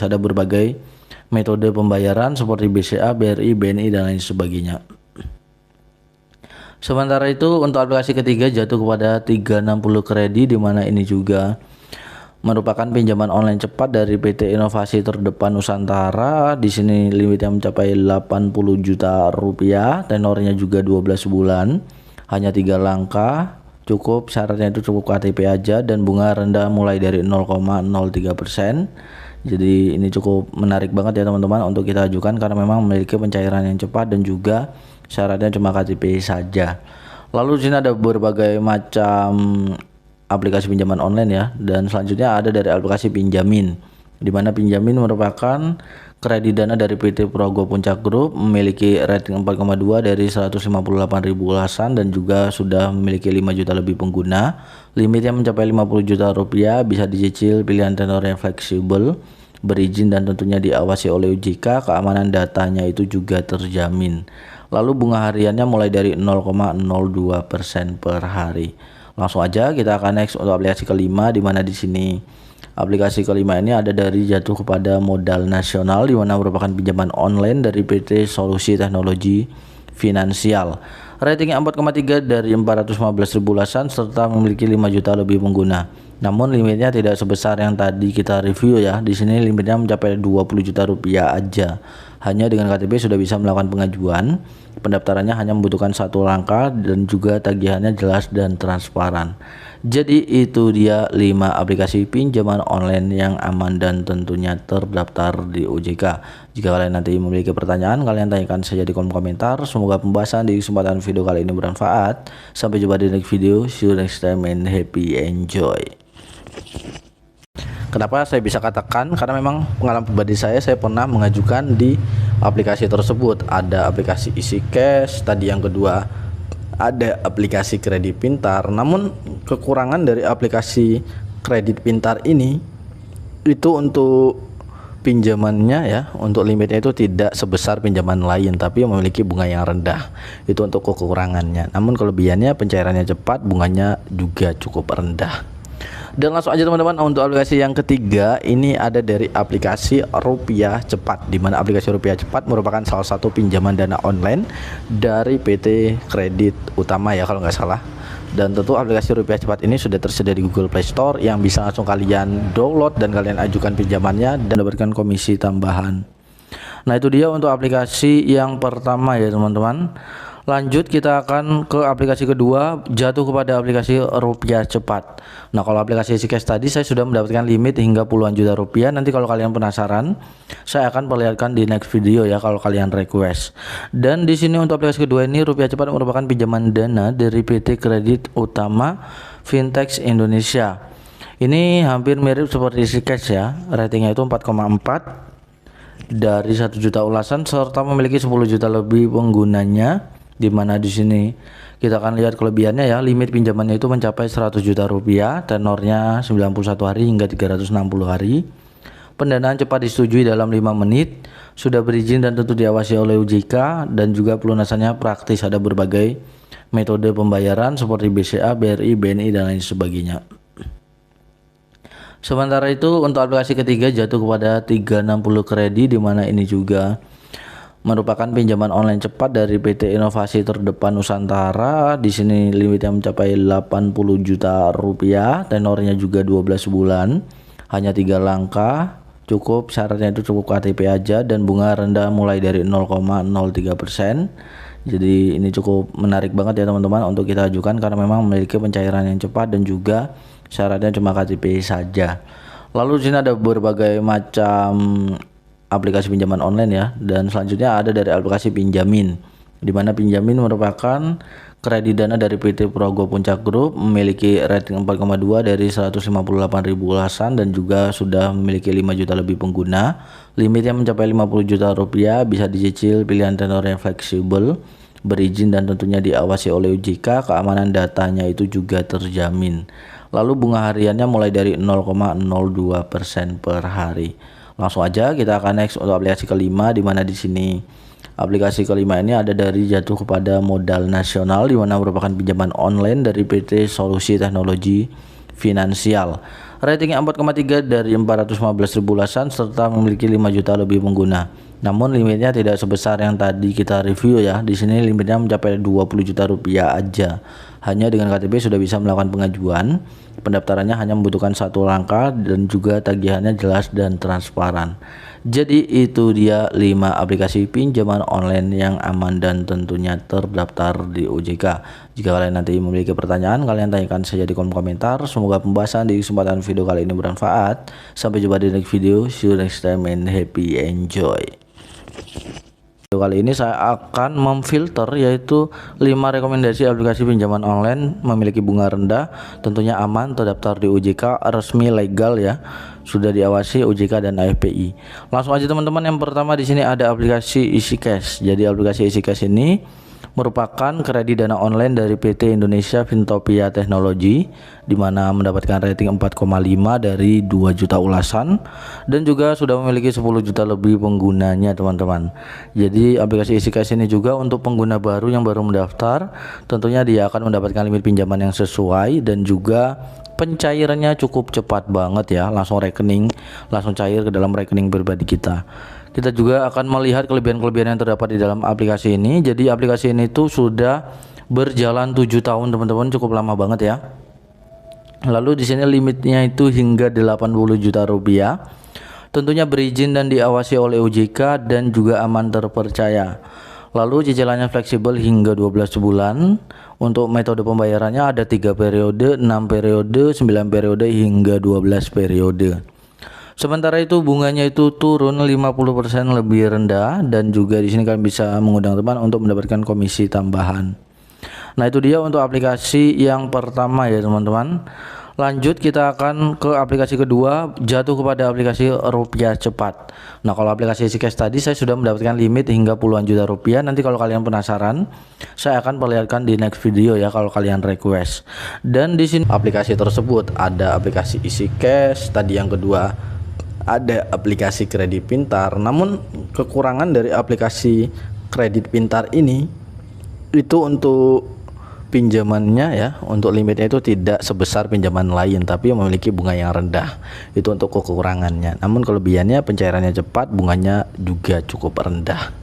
Ada berbagai metode pembayaran seperti BCA, BRI, BNI, dan lain sebagainya. Sementara itu untuk aplikasi ketiga jatuh kepada 360 Kredi, di mana ini juga merupakan pinjaman online cepat dari PT Inovasi Terdepan Nusantara. Di sini limitnya mencapai 80 juta rupiah, tenornya juga 12 bulan, hanya 3 langkah, cukup syaratnya itu cukup KTP aja, dan bunga rendah mulai dari 0,03%. Jadi ini cukup menarik banget ya teman-teman untuk kita ajukan karena memang memiliki pencairan yang cepat dan juga syaratnya cuma KTP saja. Lalu di sini ada berbagai macam aplikasi pinjaman online ya, dan selanjutnya ada dari aplikasi Pinjamin, di mana Pinjamin merupakan kredit dana dari PT Progo Puncak Group, memiliki rating 4,2 dari 158.000 ulasan dan juga sudah memiliki 5 juta lebih pengguna. Limitnya mencapai 50 juta rupiah, bisa dicicil, pilihan tenor yang fleksibel, berizin dan tentunya diawasi oleh OJK, keamanan datanya itu juga terjamin. Lalu bunga hariannya mulai dari 0,02% per hari. Langsung aja kita akan next untuk aplikasi kelima, di mana di sini aplikasi kelima ini ada dari jatuh kepada Modal Nasional, di mana merupakan pinjaman online dari PT Solusi Teknologi Finansial. Ratingnya 4,3 dari 415.000 ulasan serta memiliki 5 juta lebih pengguna. Namun limitnya tidak sebesar yang tadi kita review ya. Di sini limitnya mencapai 20 juta rupiah aja. Hanya dengan KTP sudah bisa melakukan pengajuan. Pendaftarannya hanya membutuhkan 1 langkah dan juga tagihannya jelas dan transparan. Jadi itu dia 5 aplikasi pinjaman online yang aman dan tentunya terdaftar di OJK. Jika kalian nanti memiliki pertanyaan, kalian tanyakan saja di kolom komentar. Semoga pembahasan di kesempatan video kali ini bermanfaat. Sampai jumpa di next video. See you next time and happy enjoy. Kenapa saya bisa katakan? Karena memang pengalaman pribadi saya pernah mengajukan di aplikasi tersebut. Ada aplikasi isi cash, tadi yang kedua ada aplikasi kredit pintar. Namun kekurangan dari aplikasi kredit pintar ini itu untuk pinjamannya ya, untuk limitnya itu tidak sebesar pinjaman lain, tapi memiliki bunga yang rendah. Itu untuk kekurangannya. Namun kelebihannya pencairannya cepat, bunganya juga cukup rendah. Dan langsung aja teman-teman untuk aplikasi yang ketiga, ini ada dari aplikasi Rupiah Cepat, di mana aplikasi Rupiah Cepat merupakan salah satu pinjaman dana online dari PT Kredit Utama ya kalau nggak salah. Dan tentu aplikasi Rupiah Cepat ini sudah tersedia di Google Play Store, yang bisa langsung kalian download dan kalian ajukan pinjamannya dan dapatkan komisi tambahan. Nah itu dia untuk aplikasi yang pertama ya teman-teman. Lanjut kita akan ke aplikasi kedua, jatuh kepada aplikasi Rupiah Cepat. Nah kalau aplikasi cash tadi saya sudah mendapatkan limit hingga puluhan juta rupiah. Nanti kalau kalian penasaran, saya akan perlihatkan di next video ya kalau kalian request. Dan di sini untuk aplikasi kedua ini, Rupiah Cepat merupakan pinjaman dana dari PT Kredit Utama Fintech Indonesia. Ini hampir mirip seperti cash ya. Ratingnya itu 4,4 dari 1 juta ulasan serta memiliki 10 juta lebih penggunanya. Di mana di sini kita akan lihat kelebihannya ya, limit pinjamannya itu mencapai 100 juta rupiah, tenornya 91 hari hingga 360 hari. Pendanaan cepat disetujui dalam 5 menit, sudah berizin dan tentu diawasi oleh OJK, dan juga pelunasannya praktis. Ada berbagai metode pembayaran seperti BCA, BRI, BNI, dan lain sebagainya. Sementara itu untuk aplikasi ketiga jatuh kepada 360 Kredi, di mana ini juga merupakan pinjaman online cepat dari PT Inovasi Terdepan Nusantara. Di sini limitnya mencapai 80 juta rupiah, tenornya juga 12 bulan, hanya 3 langkah, cukup syaratnya itu cukup KTP aja, dan bunga rendah mulai dari 0,03%. Jadi ini cukup menarik banget ya teman-teman untuk kita ajukan karena memang memiliki pencairan yang cepat dan juga syaratnya cuma KTP saja. Lalu di sini ada berbagai macam aplikasi pinjaman online ya, dan selanjutnya ada dari aplikasi Pinjamin, di mana Pinjamin merupakan kredit dana dari PT Progo Puncak Group, memiliki rating 4,2 dari 158.000 ulasan dan juga sudah memiliki 5 juta lebih pengguna. Limitnya mencapai 50 juta rupiah, bisa dicicil, pilihan tenor yang fleksibel, berizin dan tentunya diawasi oleh OJK, keamanan datanya itu juga terjamin. Lalu bunga hariannya mulai dari 0,02% per hari. Langsung aja kita akan next untuk aplikasi kelima, di mana di sini aplikasi kelima ini ada dari jatuh kepada Modal Nasional, di mana merupakan pinjaman online dari PT Solusi Teknologi Finansial. Ratingnya 4,3 dari 415.000 ulasan serta memiliki 5 juta lebih pengguna. Namun limitnya tidak sebesar yang tadi kita review ya. Di sini limitnya mencapai 20 juta rupiah aja. Hanya dengan KTP sudah bisa melakukan pengajuan. Pendaftarannya hanya membutuhkan satu langkah dan juga tagihannya jelas dan transparan. Jadi itu dia 5 aplikasi pinjaman online yang aman dan tentunya terdaftar di OJK. Jika kalian nanti memiliki pertanyaan, kalian tanyakan saja di kolom komentar. Semoga pembahasan di kesempatan video kali ini bermanfaat. Sampai jumpa di next video. See you next time and happy enjoy. Kali ini saya akan memfilter yaitu 5 rekomendasi aplikasi pinjaman online memiliki bunga rendah, tentunya aman, terdaftar di OJK, resmi, legal ya, sudah diawasi OJK dan AFPI. Langsung aja teman-teman, yang pertama di sini ada aplikasi EasyCash. Jadi aplikasi EasyCash ini merupakan kredit dana online dari PT Indonesia Fintopia Technology, di mana mendapatkan rating 4,5 dari 2 juta ulasan dan juga sudah memiliki 10 juta lebih penggunanya teman-teman. Jadi aplikasi EasyCash ini juga untuk pengguna baru yang baru mendaftar, tentunya dia akan mendapatkan limit pinjaman yang sesuai dan juga pencairannya cukup cepat banget ya, langsung cair ke dalam rekening pribadi kita. Kita juga akan melihat kelebihan-kelebihan yang terdapat di dalam aplikasi ini. Jadi aplikasi ini tuh sudah berjalan 7 tahun teman-teman, cukup lama banget ya. Lalu di sini limitnya itu hingga 80 juta rupiah. Tentunya berizin dan diawasi oleh OJK dan juga aman terpercaya. Lalu cicilannya fleksibel hingga 12 bulan. Untuk metode pembayarannya ada 3 periode, 6 periode, 9 periode hingga 12 periode. Sementara itu bunganya itu turun 50% lebih rendah dan juga di sini kalian bisa mengundang teman untuk mendapatkan komisi tambahan. Nah, itu dia untuk aplikasi yang pertama ya teman-teman. Lanjut kita akan ke aplikasi kedua, jatuh kepada aplikasi Rupiah Cepat. Nah, kalau aplikasi EasyCash tadi saya sudah mendapatkan limit hingga puluhan juta rupiah. Nanti kalau kalian penasaran, saya akan perlihatkan di next video ya kalau kalian request. Dan di sini aplikasi tersebut ada aplikasi EasyCash, tadi yang kedua ada aplikasi kredit pintar. Namun kekurangan dari aplikasi kredit pintar ini itu untuk pinjamannya ya, untuk limitnya itu tidak sebesar pinjaman lain tapi memiliki bunga yang rendah. Itu untuk kekurangannya. Namun kelebihannya pencairannya cepat, bunganya juga cukup rendah.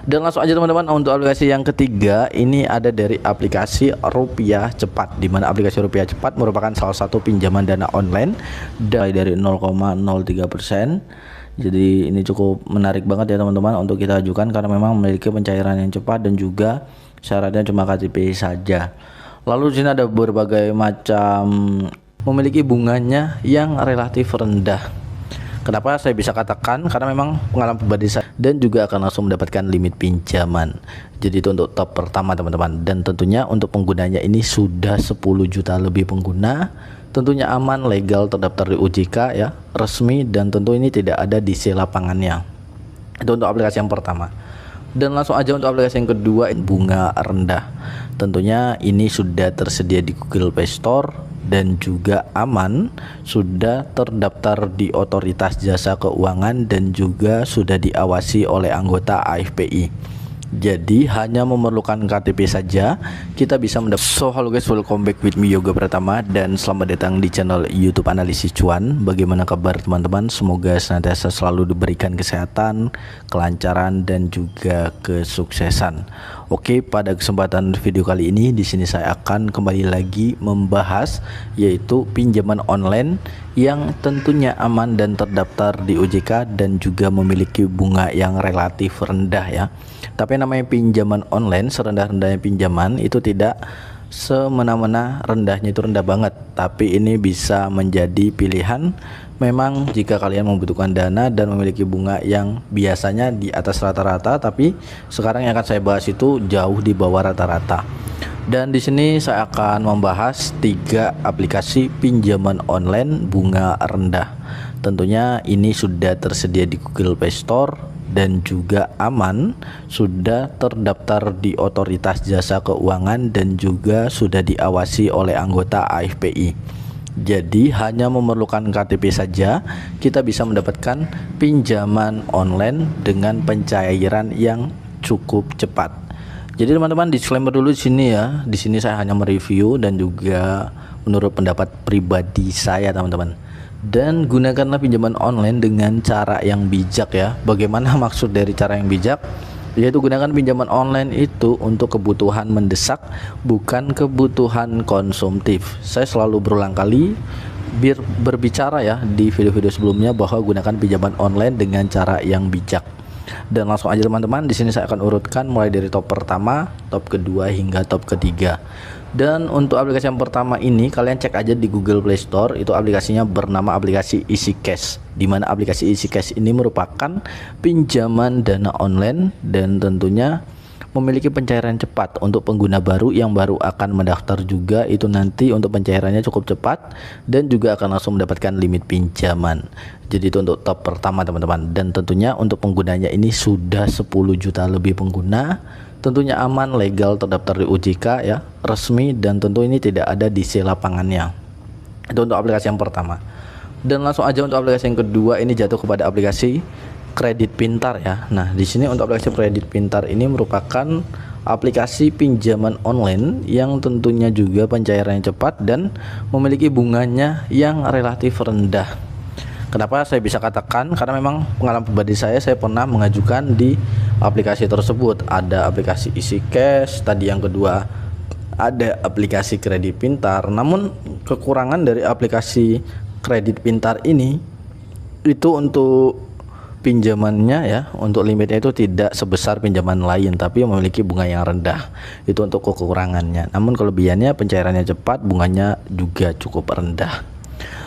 Dan langsung aja teman-teman untuk aplikasi yang ketiga, ini ada dari aplikasi Rupiah Cepat, di mana aplikasi Rupiah Cepat merupakan salah satu pinjaman dana online dari 0,03%. Jadi ini cukup menarik banget ya teman-teman untuk kita ajukan karena memang memiliki pencairan yang cepat dan juga syaratnya cuma KTP saja. Lalu di sini ada berbagai macam, memiliki bunganya yang relatif rendah. Kenapa saya bisa katakan? Karena memang pengalaman pribadi saya dan juga akan langsung mendapatkan limit pinjaman. Jadi itu untuk top pertama teman-teman. Dan tentunya untuk penggunanya ini sudah 10 juta lebih pengguna. Tentunya aman, legal, terdaftar di OJK ya, resmi, dan tentu ini tidak ada DC lapangannya. Itu untuk aplikasi yang pertama. Dan langsung aja untuk aplikasi yang kedua, bunga rendah. Tentunya ini sudah tersedia di Google Play Store dan juga aman, sudah terdaftar di Otoritas Jasa Keuangan dan juga sudah diawasi oleh anggota AFPI. Jadi hanya memerlukan KTP saja kita bisa mendapat. So halo guys, welcome back with me Yoga Pratama dan selamat datang di channel YouTube Analisis Cuan. Bagaimana kabar teman-teman? Semoga senantiasa selalu diberikan kesehatan, kelancaran dan juga kesuksesan. Oke, pada kesempatan video kali ini di sini saya akan kembali lagi membahas yaitu pinjaman online yang tentunya aman dan terdaftar di OJK dan juga memiliki bunga yang relatif rendah ya. Tapi namanya pinjaman online, serendah-rendahnya pinjaman itu tidak semena-mena rendahnya itu rendah banget, tapi ini bisa menjadi pilihan memang jika kalian membutuhkan dana dan memiliki bunga yang biasanya di atas rata-rata, tapi sekarang yang akan saya bahas itu jauh di bawah rata-rata. Dan di sini saya akan membahas 3 aplikasi pinjaman online bunga rendah. Tentunya ini sudah tersedia di Google Play Store dan juga aman, sudah terdaftar di Otoritas Jasa Keuangan dan juga sudah diawasi oleh anggota AFPI. Jadi hanya memerlukan KTP saja kita bisa mendapatkan pinjaman online dengan pencairan yang cukup cepat. Jadi teman-teman, disclaimer dulu di sini ya. Di sini saya hanya mereview dan juga menurut pendapat pribadi saya teman-teman. Dan gunakanlah pinjaman online dengan cara yang bijak ya. Bagaimana maksud dari cara yang bijak? Yaitu gunakan pinjaman online itu untuk kebutuhan mendesak, bukan kebutuhan konsumtif. Saya selalu berulang kali berbicara ya di video-video sebelumnya bahwa gunakan pinjaman online dengan cara yang bijak. Dan langsung aja teman-teman, di sini saya akan urutkan mulai dari top pertama, top kedua hingga top ketiga. Dan untuk aplikasi yang pertama ini kalian cek aja di Google Play Store, itu aplikasinya bernama aplikasi EasyCash. Di mana aplikasi EasyCash ini merupakan pinjaman dana online dan tentunya memiliki pencairan cepat untuk pengguna baru yang baru akan mendaftar juga. Itu nanti untuk pencairannya cukup cepat dan juga akan langsung mendapatkan limit pinjaman. Jadi itu untuk top pertama teman-teman, dan tentunya untuk penggunanya ini sudah 10 juta lebih pengguna. Tentunya aman, legal, terdaftar di OJK ya, resmi, dan tentu ini tidak ada di lapangannya. Itu untuk aplikasi yang pertama. Dan langsung aja untuk aplikasi yang kedua, ini jatuh kepada aplikasi kredit pintar ya. Nah, di sini untuk aplikasi kredit pintar ini merupakan aplikasi pinjaman online yang tentunya juga pencairannya cepat dan memiliki bunganya yang relatif rendah. Kenapa saya bisa katakan? Karena memang pengalaman pribadi saya pernah mengajukan di aplikasi tersebut. Ada aplikasi EasyCash, tadi yang kedua ada aplikasi kredit pintar. Namun kekurangan dari aplikasi kredit pintar ini itu untuk pinjamannya ya, untuk limitnya itu tidak sebesar pinjaman lain, tapi memiliki bunga yang rendah. Itu untuk kekurangannya. Namun kelebihannya pencairannya cepat, bunganya juga cukup rendah.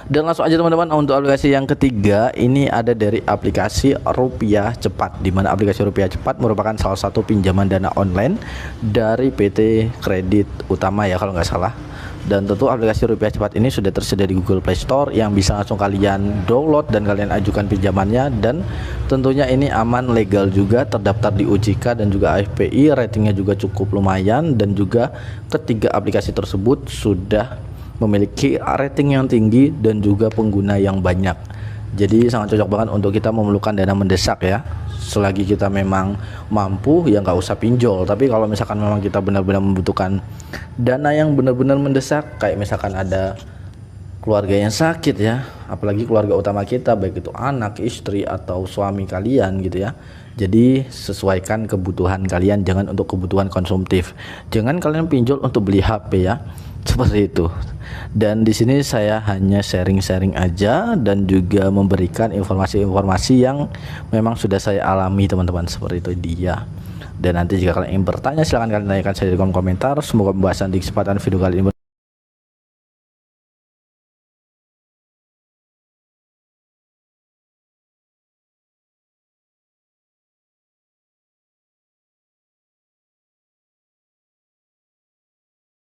Dan langsung aja teman-teman untuk aplikasi yang ketiga, ini ada dari aplikasi Rupiah Cepat, di mana aplikasi Rupiah Cepat merupakan salah satu pinjaman dana online dari PT Kredit Utama ya kalau nggak salah. Dan tentu aplikasi Rupiah Cepat ini sudah tersedia di Google Play Store yang bisa langsung kalian download dan kalian ajukan pinjamannya. Dan tentunya ini aman, legal juga, terdaftar di OJK dan juga AFPI, ratingnya juga cukup lumayan, dan juga ketiga aplikasi tersebut sudah memiliki rating yang tinggi dan juga pengguna yang banyak. Jadi sangat cocok banget untuk kita memerlukan dana mendesak ya. Selagi kita memang mampu ya nggak usah pinjol. Tapi kalau misalkan memang kita benar-benar membutuhkan dana yang benar-benar mendesak, kayak misalkan ada keluarga yang sakit ya, apalagi keluarga utama kita, baik itu anak, istri atau suami kalian gitu ya. Jadi sesuaikan kebutuhan kalian, jangan untuk kebutuhan konsumtif. Jangan kalian pinjol untuk beli HP ya. Seperti itu. Dan di sini saya hanya sharing-sharing aja dan juga memberikan informasi-informasi yang memang sudah saya alami teman-teman, seperti itu dia. Dan nanti jika kalian ingin bertanya silahkan kalian tanyakan saya di kolom komentar. Semoga pembahasan di kesempatan video kali ini